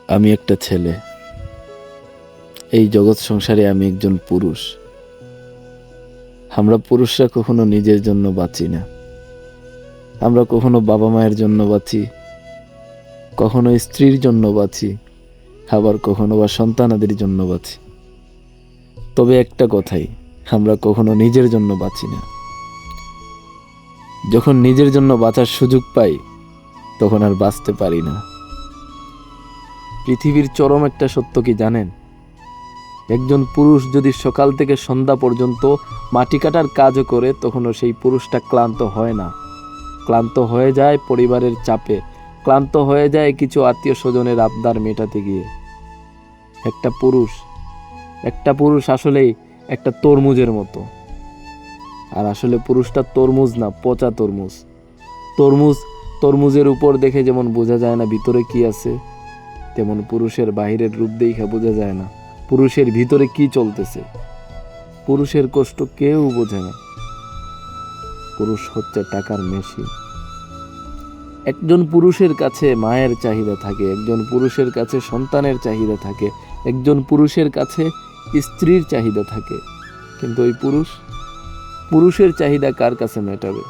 আমি একটা ছেলে, এই জগৎ সংসারে আমি একজন পুরুষ। আমরা পুরুষরা কখনো নিজের জন্য বাঁচি না। আমরা কখনো বাবা মায়ের জন্য বাঁচি, কখনো স্ত্রীর জন্য বাঁচি, আবার কখনো বা সন্তানাদের জন্য বাঁচি। তবে একটা কথাই, আমরা কখনো নিজের জন্য বাঁচি না। যখন নিজের জন্য বাঁচার সুযোগ পাই, তখন আর বাঁচতে পারি না। পৃথিবীর চরম একটা সত্য কি জানেন? একজন পুরুষ যদি সকাল থেকে সন্ধ্যা পর্যন্ত মাটি কাটার কাজও করে, তখনও সেই পুরুষটা ক্লান্ত হয় না। ক্লান্ত হয়ে যায় পরিবারের চাপে, ক্লান্ত হয়ে যায় কিছু আত্মীয় স্বজনের আবদার মেটাতে গিয়ে। একটা পুরুষ আসলেই একটা তরমুজের মতো। আর আসলে পুরুষটা তরমুজ না, পচা তরমুজ। তরমুজের উপর দেখে যেমন বোঝা যায় না ভিতরে কি আছে, তেমন পুরুষের বাহিরের রূপ দেখে বোঝা যায় না পুরুষের ভিতরে কি চলতেছে। পুরুষের কষ্ট কেউ বোঝে না। পুরুষ হচ্ছে টাকার মেশিন। একজন পুরুষের কাছে মায়ের চাহিদা থাকে, একজন পুরুষের কাছে সন্তানের চাহিদা থাকে, একজন পুরুষের কাছে স্ত্রীর চাহিদা থাকে। কিন্তু ওই পুরুষের চাহিদা কার কাছে মেটাবে?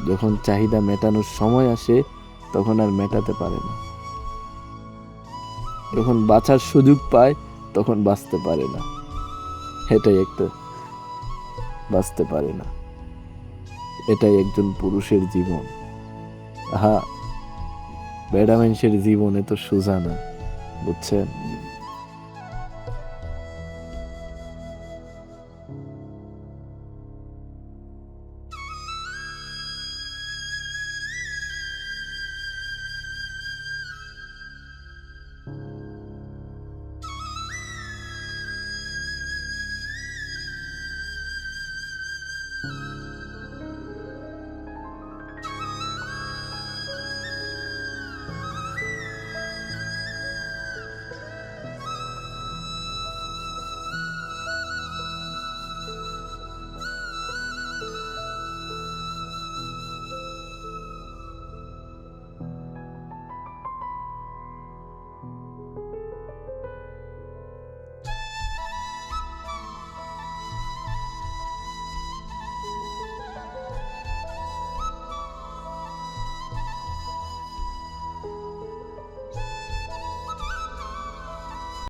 যখন চাহিদা মেটানোর সময় আসে, তখন আর মেটাতে পারে না। যখন বাঁচার সুযোগ পায়, তখন বাঁচতে পারে না। বাঁচতে পারে না। এটাই একজন পুরুষের জীবন। বেড়া মানুষের জীবন এত সোজা না, বুঝছেন?